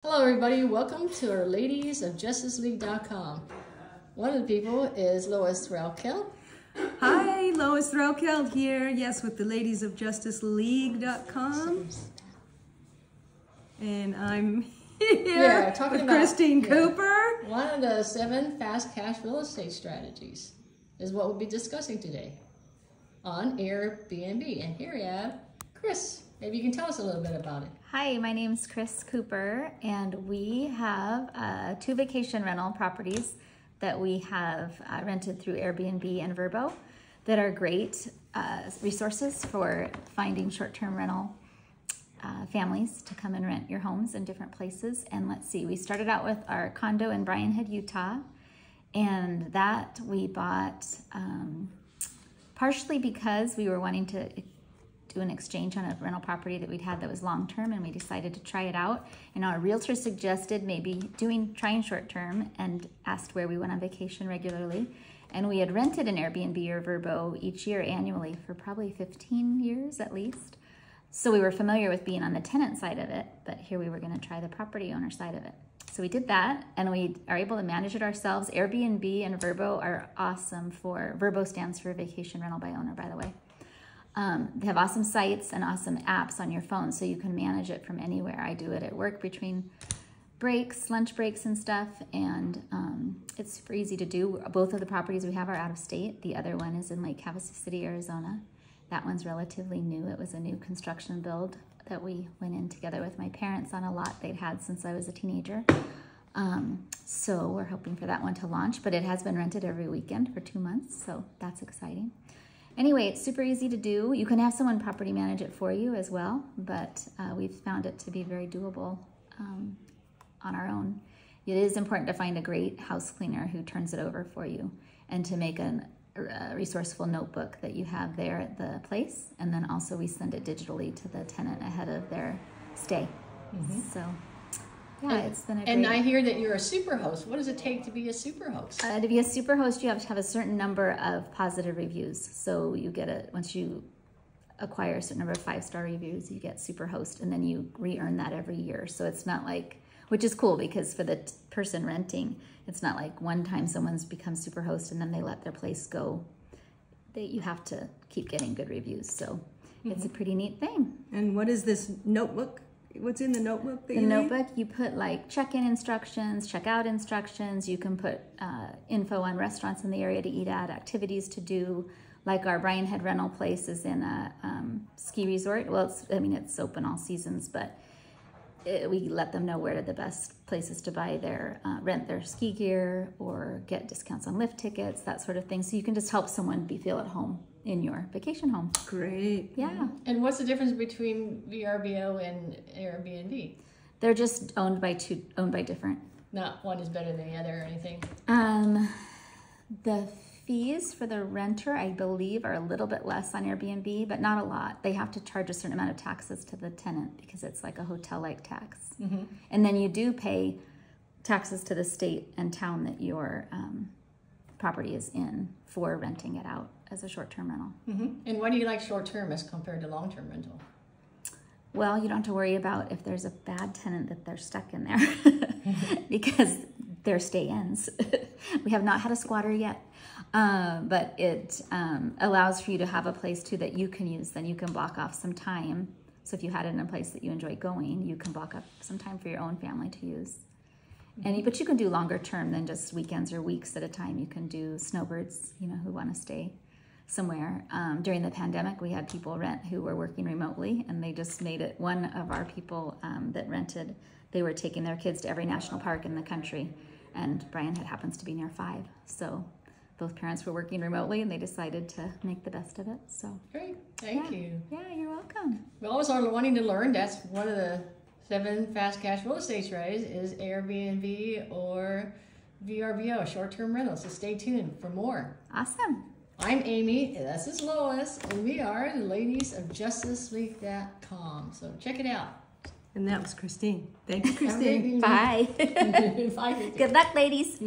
Hello everybody, welcome to our Ladies of Justice League.com. One of the people is Lois Threlkeld. Hi, Lois Threlkeld here, yes, with the Ladies of Justice League.com. And I'm here with Christine Cooper. One of the 7 fast cash real estate strategies is what we'll be discussing today on Airbnb. And here we have Chris. Maybe you can tell us a little bit about it. Hi, my name's Chris Cooper, and we have 2 vacation rental properties that we have rented through Airbnb and Vrbo that are great resources for finding short-term rental families to come and rent your homes in different places. And let's see, we started out with our condo in Bryan Head, Utah, and that we bought partially because we were wanting to do an exchange on a rental property that we'd had that was long-term, and we decided to try it out. And our realtor suggested maybe trying short-term and asked where we went on vacation regularly. And we had rented an Airbnb or Vrbo each year annually for probably 15 years at least. So we were familiar with being on the tenant side of it, but here we were going to try the property owner side of it. So we did that, and we are able to manage it ourselves. Airbnb and Vrbo are awesome Vrbo stands for Vacation Rental by Owner, by the way. They have awesome sites and awesome apps on your phone, so you can manage it from anywhere. I do it at work between breaks, lunch breaks and stuff, and it's super easy to do. Both of the properties we have are out of state. The other one is in Lake Havasu City, Arizona. That one's relatively new. It was a new construction build that we went in together with my parents on a lot they'd had since I was a teenager. So we're hoping for that one to launch, but it has been rented every weekend for 2 months, so that's exciting. Anyway, it's super easy to do. You can have someone property manage it for you as well, but we've found it to be very doable on our own. It is important to find a great house cleaner who turns it over for you, and to make a resourceful notebook that you have there at the place. And then also we send it digitally to the tenant ahead of their stay. So yeah, it's been a great... And I hear that you're a super host. What does it take to be a super host? To be a super host, you have to have a certain number of positive reviews. So you get once you acquire a certain number of 5-star reviews, you get super host, and then you re-earn that every year. So it's not like, which is cool because for the person renting, it's not like one time someone's become super host and then they let their place go. You have to keep getting good reviews. So it's a pretty neat thing. And what is this notebook? What's in the notebook that you The notebook, you put like check-in instructions, check-out instructions. You can put info on restaurants in the area to eat at, activities to do. Like our Bryan Head rental place is in a ski resort. Well, it's open all seasons, but we let them know where are the best places to buy rent their ski gear or get discounts on lift tickets, that sort of thing. So you can just help someone feel at home in your vacation home. Great. Yeah. And what's the difference between VRBO and Airbnb? They're just owned by different. Not one is better than the other or anything? The fees for the renter, I believe, are a little bit less on Airbnb, but not a lot. They have to charge a certain amount of taxes to the tenant because it's like a hotel-like tax. And then you do pay taxes to the state and town that your property is in for renting it out as a short-term rental. And why do you like short-term as compared to long-term rental? Well, you don't have to worry about if there's a bad tenant that they're stuck in there because their stay ends. We have not had a squatter yet, but it allows for you to have a place too that you can use. Then you can block off some time. So if you had it in a place that you enjoy going, you can block up some time for your own family to use. But you can do longer term than just weekends or weeks at a time. You can do snowbirds, who want to stay somewhere. During the pandemic, we had people rent who were working remotely, and they just made it. One of our people that rented, they were taking their kids to every national park in the country, and Bryan Head happens to be near 5. So both parents were working remotely, and they decided to make the best of it. So great, thank you. Yeah, you're welcome. We always are wanting to learn. That's one of the 7 fast cash real estate strategies is Airbnb or VRBO, short-term rentals. So stay tuned for more. Awesome. I'm Amy, this is Lois, and we are the Ladies of Justice League.com. So check it out. And that was Christine. Thank you, Christine. Bye. Bye. Good luck, ladies.